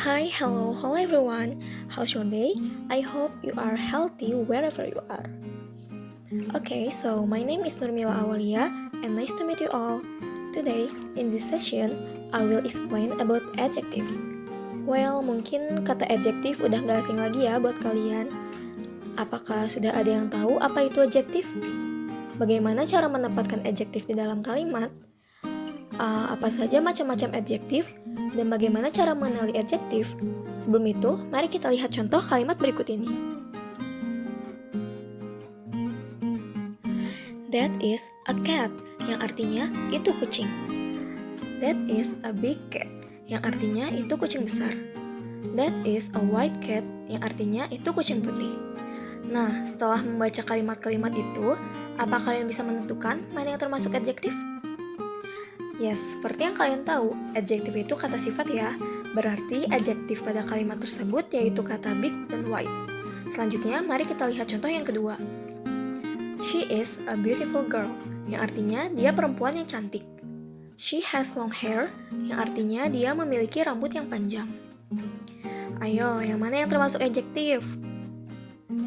Hi, hello everyone. How's your day? I hope you are healthy wherever you are. Okay, so my name is Nurmila Awalia and nice to meet you all. Today, in this session, I will explain about adjective. Well, mungkin kata adjective udah gak asing lagi ya buat kalian. Apakah sudah ada yang tahu apa itu adjective? Bagaimana cara menempatkan adjective di dalam kalimat? Apa saja macam-macam adjektif, dan bagaimana cara mengenali adjektif? Sebelum itu, mari kita lihat contoh kalimat berikut ini. That is a cat, yang artinya itu kucing. That is a big cat, yang artinya itu kucing besar. That is a white cat, yang artinya itu kucing putih. Nah, setelah membaca kalimat-kalimat itu, apa kalian bisa menentukan mana yang termasuk adjektif? Yes, seperti yang kalian tahu, adjektif itu kata sifat ya. Berarti adjektif pada kalimat tersebut yaitu kata big dan white. Selanjutnya, mari kita lihat contoh yang kedua. She is a beautiful girl, yang artinya dia perempuan yang cantik. She has long hair, yang artinya dia memiliki rambut yang panjang. Ayo, yang mana yang termasuk adjektif?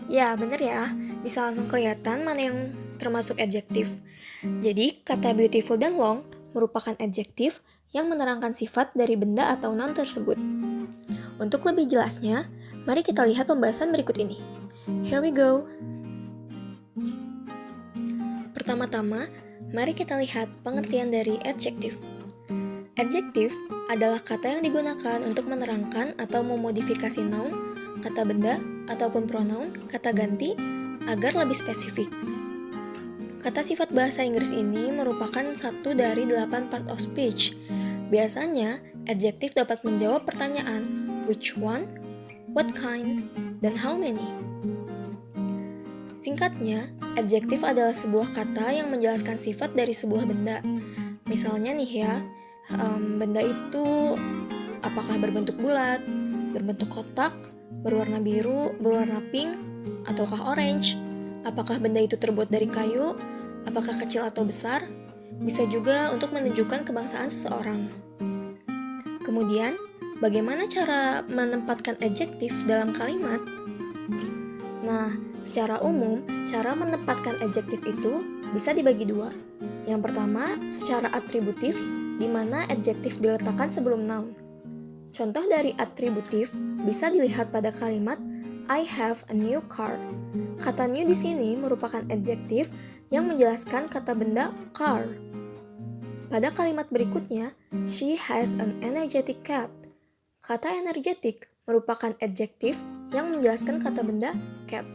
Ya, bener ya. Bisa langsung kelihatan mana yang termasuk adjektif. Jadi, kata beautiful dan long merupakan adjektif yang menerangkan sifat dari benda atau noun tersebut. Untuk lebih jelasnya, mari kita lihat pembahasan berikut ini. Here we go! Pertama-tama, mari kita lihat pengertian dari adjektif. Adjektif adalah kata yang digunakan untuk menerangkan atau memodifikasi noun, kata benda, ataupun pronoun, kata ganti, agar lebih spesifik. Kata sifat bahasa Inggris ini merupakan satu dari 8 part of speech. Biasanya, adjektif dapat menjawab pertanyaan which one, what kind, dan how many. Singkatnya, adjektif adalah sebuah kata yang menjelaskan sifat dari sebuah benda. Misalnya nih ya, benda itu apakah berbentuk bulat, berbentuk kotak, berwarna biru, berwarna pink, ataukah orange. Apakah benda itu terbuat dari kayu, apakah kecil atau besar, bisa juga untuk menunjukkan kebangsaan seseorang. Kemudian, bagaimana cara menempatkan adjektif dalam kalimat? Nah, secara umum, cara menempatkan adjektif itu bisa dibagi dua. Yang pertama, secara atributif, di mana adjektif diletakkan sebelum noun. Contoh dari atributif bisa dilihat pada kalimat I have a new car. Kata new di sini merupakan adjektif yang menjelaskan kata benda car. Pada kalimat berikutnya, she has an energetic cat. Kata energetic merupakan adjektif yang menjelaskan kata benda cat.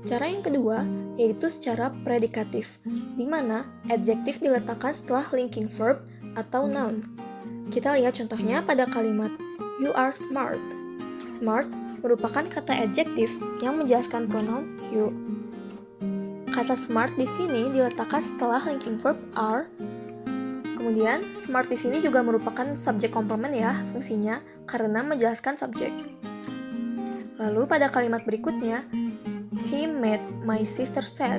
Cara yang kedua yaitu secara predikatif, di mana adjektif diletakkan setelah linking verb atau noun. Kita lihat contohnya pada kalimat you are smart. Smart merupakan kata adjektif yang menjelaskan pronoun you. Kata smart di sini diletakkan setelah linking verb are. Kemudian, smart di sini juga merupakan subjek komplement ya fungsinya karena menjelaskan subjek. Lalu pada kalimat berikutnya, he made my sister sad.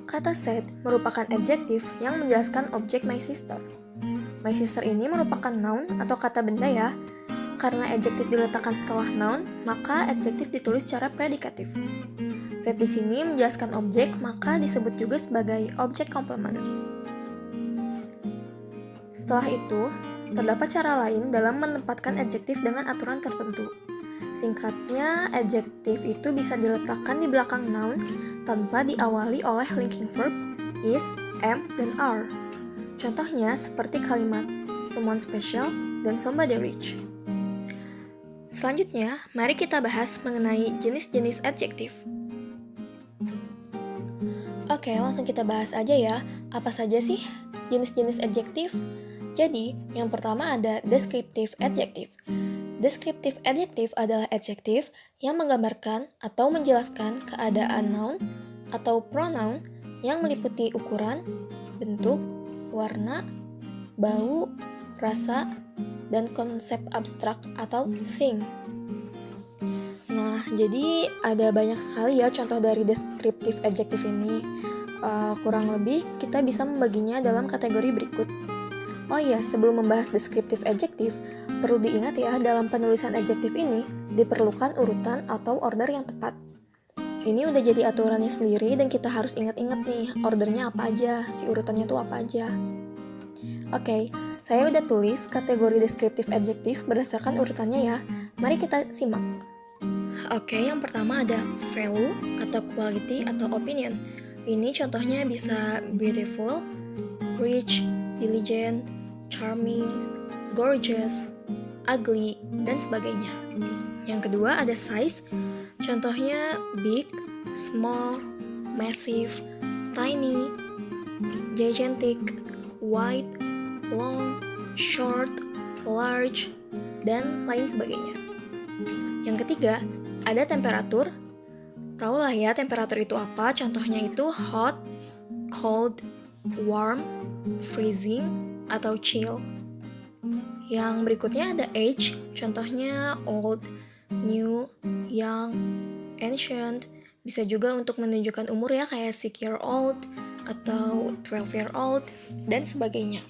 Kata sad merupakan adjektif yang menjelaskan objek my sister. My sister ini merupakan noun atau kata benda ya. Karena adjektif diletakkan setelah noun, maka adjektif ditulis secara predikatif. Set di sini menjelaskan objek, maka disebut juga sebagai objek komplement. Setelah itu, terdapat cara lain dalam menempatkan adjektif dengan aturan tertentu. Singkatnya, adjektif itu bisa diletakkan di belakang noun tanpa diawali oleh linking verb is, am, dan are. Contohnya seperti kalimat someone special dan somebody rich. Selanjutnya, mari kita bahas mengenai jenis-jenis adjektif. Oke, langsung kita bahas aja ya. Apa saja sih jenis-jenis adjektif? Jadi, yang pertama ada descriptive adjective. Descriptive adjective adalah adjektif yang menggambarkan atau menjelaskan keadaan noun atau pronoun yang meliputi ukuran, bentuk, warna, bau, rasa, dan konsep abstrak atau thing. Nah, jadi ada banyak sekali ya contoh dari descriptive adjective ini. Kurang lebih kita bisa membaginya dalam kategori berikut. Oh iya, sebelum membahas descriptive adjective, Perlu diingat ya, dalam penulisan adjektif ini diperlukan urutan atau order yang tepat. Ini udah jadi aturannya sendiri dan kita harus ingat-ingat nih, ordernya apa aja, si urutannya tuh apa aja. Oke, saya udah tulis kategori deskriptif adjektif berdasarkan urutannya ya. Mari kita simak. Oke, yang pertama ada value atau quality atau opinion. Ini contohnya bisa beautiful, rich, diligent, charming, gorgeous, ugly, dan sebagainya. Yang kedua ada size, contohnya big, small, massive, tiny, gigantic, wide, long, short, large, dan lain sebagainya. Yang ketiga ada temperatur. Tahulah ya temperatur itu apa, contohnya itu hot, cold, warm, freezing, atau chill. Yang berikutnya ada age, contohnya old, new, young, ancient. Bisa juga untuk menunjukkan umur ya, kayak 6-year-old atau 12-year-old, dan sebagainya.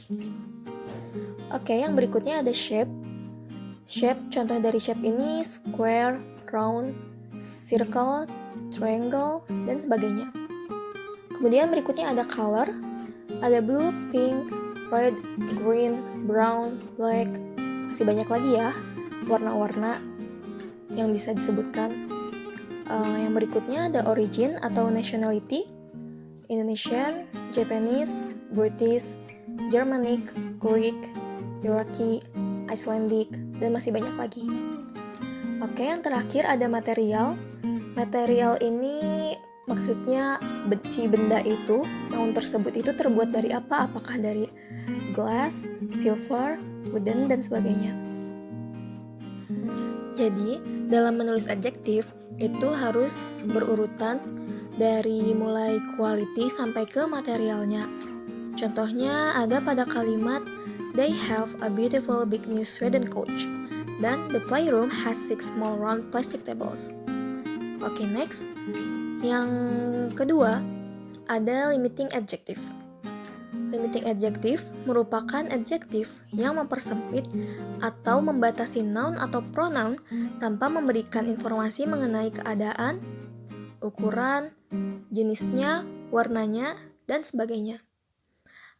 Oke, yang berikutnya ada shape. Shape, contoh dari shape ini square, round, circle, triangle, dan sebagainya. Kemudian berikutnya ada color. Ada blue, pink, red, green, brown, black, masih banyak lagi ya warna-warna yang bisa disebutkan. Yang berikutnya ada origin atau nationality, Indonesian, Japanese, British, Germanic, Greek, Iraqi, Icelandic, dan masih banyak lagi. Oke, yang terakhir ada material. Material ini maksudnya si benda itu, noun tersebut itu terbuat dari apa? Apakah dari glass, silver, wooden, dan sebagainya. Jadi, dalam menulis adjektif itu harus berurutan dari mulai quality sampai ke materialnya. Contohnya ada pada kalimat they have a beautiful big new Sweden coach dan the playroom has 6 small round plastic tables. Oke, next. Yang kedua, ada limiting adjective. Limiting adjective merupakan adjektif yang mempersempit atau membatasi noun atau pronoun tanpa memberikan informasi mengenai keadaan, ukuran, jenisnya, warnanya, dan sebagainya.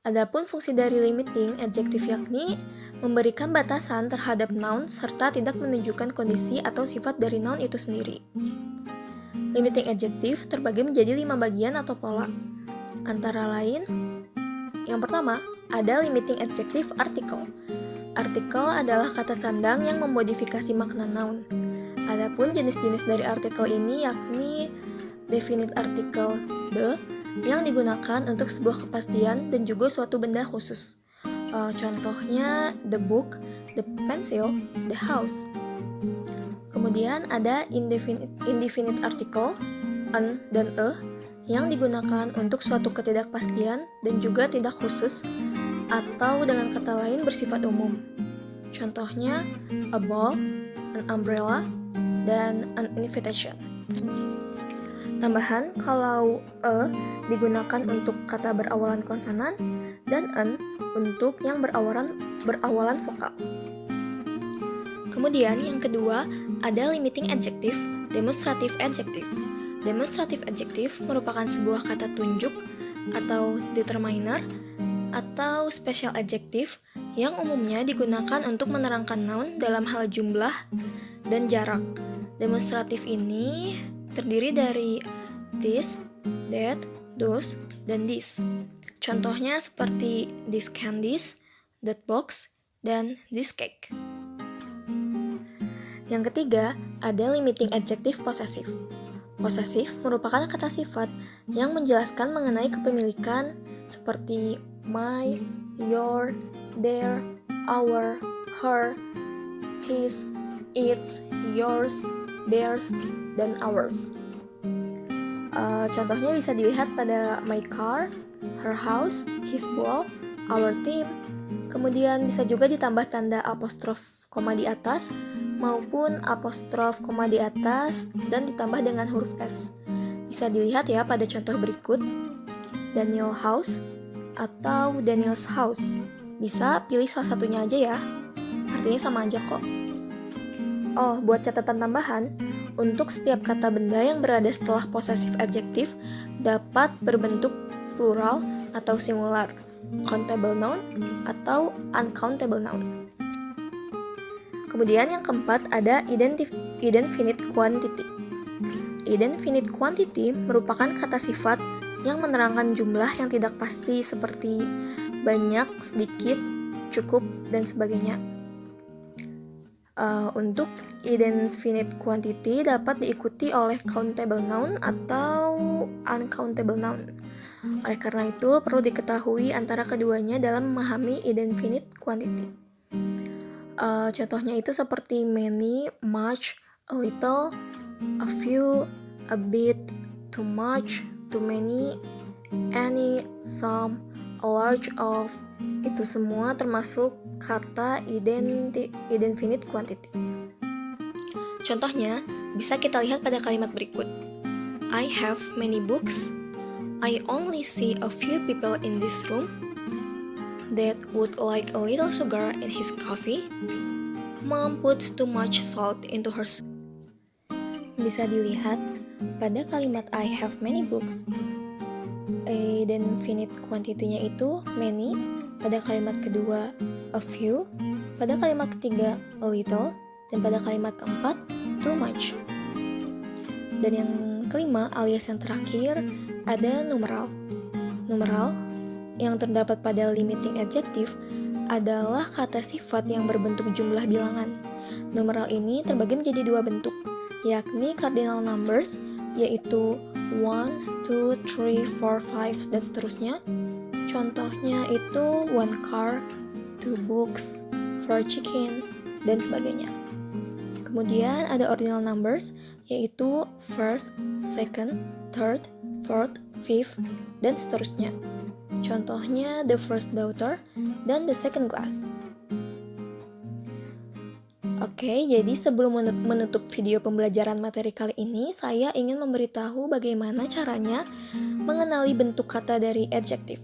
Adapun fungsi dari limiting adjective yakni memberikan batasan terhadap noun serta tidak menunjukkan kondisi atau sifat dari noun itu sendiri. Limiting adjective terbagi menjadi 5 bagian atau pola. Antara lain, yang pertama, ada limiting adjective article. Artikel adalah kata sandang yang memodifikasi makna noun. Adapun jenis-jenis dari artikel ini yakni definite article the yang digunakan untuk sebuah kepastian dan juga suatu benda khusus. Contohnya the book, the pencil, the house. Kemudian ada indefinite article an dan a yang digunakan untuk suatu ketidakpastian dan juga tidak khusus atau dengan kata lain bersifat umum. Contohnya a ball, an umbrella, dan an invitation. Tambahan, kalau a digunakan untuk kata berawalan konsonan dan an untuk yang berawalan vokal. Kemudian yang kedua ada limiting adjective, demonstrative adjective. Demonstrative adjective merupakan sebuah kata tunjuk atau determiner atau special adjective yang umumnya digunakan untuk menerangkan noun dalam hal jumlah dan jarak. Demonstratif ini terdiri dari this, that, those, dan this. Contohnya seperti this candies, that box, dan this cake. Yang ketiga, ada limiting adjective possessive. Possessive merupakan kata sifat yang menjelaskan mengenai kepemilikan seperti my, your, their, our, her, his, its, yours, theirs, dan ours. Contohnya bisa dilihat pada my car, her house, his ball, our team. Kemudian bisa juga ditambah tanda apostrof koma di atas maupun apostrof koma di atas dan ditambah dengan huruf S. Bisa dilihat ya pada contoh berikut, Daniel house atau Daniel's house. Bisa pilih salah satunya aja ya. artinya sama aja kok. Oh, buat catatan tambahan, untuk setiap kata benda yang berada setelah possessive adjective dapat berbentuk plural atau singular, countable noun atau uncountable noun. Kemudian yang keempat ada indefinite quantity. Indefinite quantity merupakan kata sifat yang menerangkan jumlah yang tidak pasti seperti banyak, sedikit, cukup, dan sebagainya. Untuk indefinite quantity dapat diikuti oleh countable noun atau uncountable noun. Oleh karena itu, perlu diketahui antara keduanya dalam memahami indefinite quantity. Contohnya itu seperti many, much, a little, a few, a bit, too much, too many, any, some, a large of. Itu semua termasuk kata indefinite quantity. Contohnya, bisa kita lihat pada kalimat berikut. I have many books. I only see a few people in this room that would like a little sugar in his coffee. Mom puts too much salt into her soup. Bisa dilihat pada kalimat I have many books, indefinite quantity-nya itu many, pada kalimat kedua a few, pada kalimat ketiga a little, dan pada kalimat keempat too much. Dan yang kelima alias yang terakhir ada numeral. Numeral yang terdapat pada limiting adjective adalah kata sifat yang berbentuk jumlah bilangan. Numeral ini terbagi menjadi dua bentuk, yakni cardinal numbers, yaitu 1, 2, 3, 4, 5, dan seterusnya. Contohnya itu 1 car, 2 books, 4 chickens, dan sebagainya. Kemudian ada ordinal numbers, yaitu first, second, third, fourth, fifth, dan seterusnya. Contohnya the first daughter dan the second class. Oke, jadi sebelum menutup video pembelajaran materi kali ini, saya ingin memberitahu bagaimana caranya mengenali bentuk kata dari adjektif.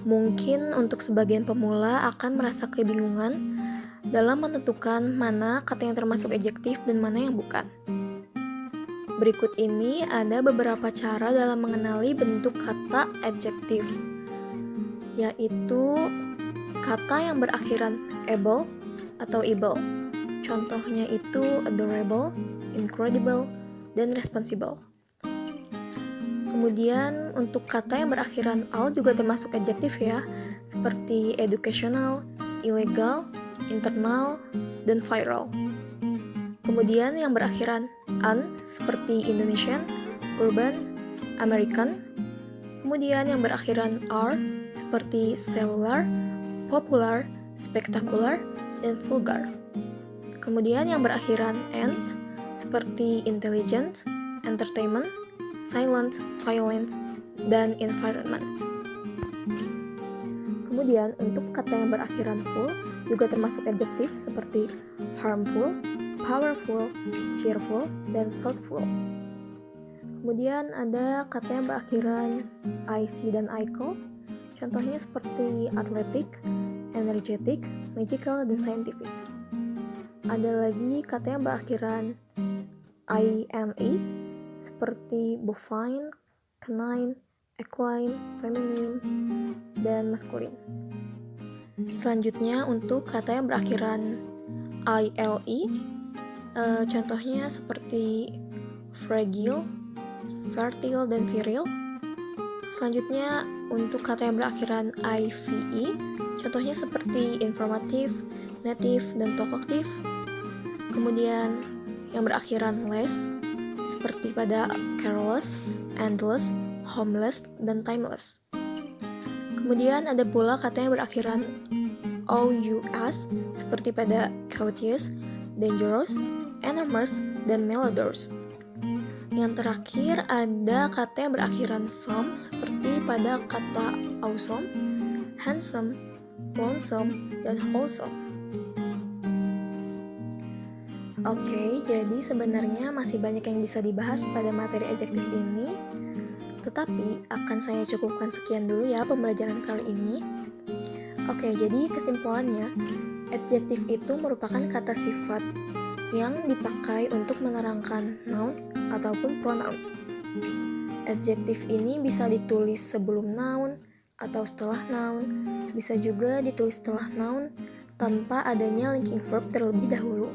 Mungkin untuk sebagian pemula akan merasa kebingungan dalam menentukan mana kata yang termasuk adjektif dan mana yang bukan. Berikut ini ada beberapa cara dalam mengenali bentuk kata adjektif, yaitu kata yang berakhiran able atau able. Contohnya itu adorable, incredible, dan responsible. Kemudian untuk kata yang berakhiran al juga termasuk adjektif ya, seperti educational, illegal, internal, dan viral. Kemudian yang berakhiran an seperti Indonesian, urban, American. Kemudian yang berakhiran r seperti cellular, popular, spectacular, dan vulgar. Kemudian yang berakhiran ent seperti intelligent, entertainment, silent, violent, dan environment. Kemudian untuk kata yang berakhiran full juga termasuk adjektif seperti harmful, powerful, cheerful, dan thoughtful. Kemudian ada kata yang berakhiran ic dan ico. Contohnya seperti athletic, energetic, magical, dan scientific. Ada lagi kata yang berakhiran ine seperti bovine, canine, equine, feminine, dan masculine. Selanjutnya untuk kata yang berakhiran ile, contohnya seperti fragile, fertile, dan viril. Selanjutnya untuk kata yang berakhiran ive, contohnya seperti informative, native, dan talkative. Kemudian yang berakhiran less seperti pada careless, endless, homeless, dan timeless. Kemudian ada pula kata yang berakhiran ous seperti pada courteous, dangerous, enormous, dan malodorous. Yang terakhir ada kata yang berakhiran some seperti pada kata awesome, handsome, lonesome, dan wholesome. Oke, jadi sebenarnya masih banyak yang bisa dibahas pada materi adjektif ini, tetapi akan saya cukupkan sekian dulu ya pembelajaran kali ini. Oke, jadi kesimpulannya, Adjektif itu merupakan kata sifat yang dipakai untuk menerangkan noun ataupun pronoun. Adjektif ini bisa ditulis sebelum noun atau setelah noun, bisa juga ditulis setelah noun tanpa adanya linking verb terlebih dahulu.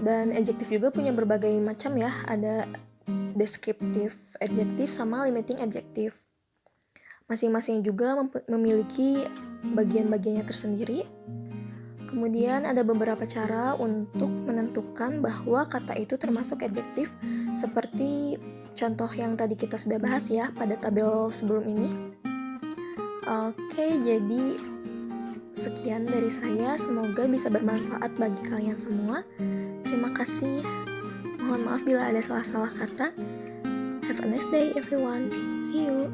Dan adjektif juga punya berbagai macam ya, ada descriptive adjektif sama limiting adjektif. Masing-masing juga memiliki bagian-bagiannya tersendiri. Kemudian ada beberapa cara untuk menentukan bahwa kata itu termasuk adjektif, seperti contoh yang tadi kita sudah bahas ya pada tabel sebelum ini. Oke, jadi sekian dari saya, semoga bisa bermanfaat bagi kalian semua. Terima kasih. Mohon maaf bila ada salah-salah kata. Have a nice day everyone. See you.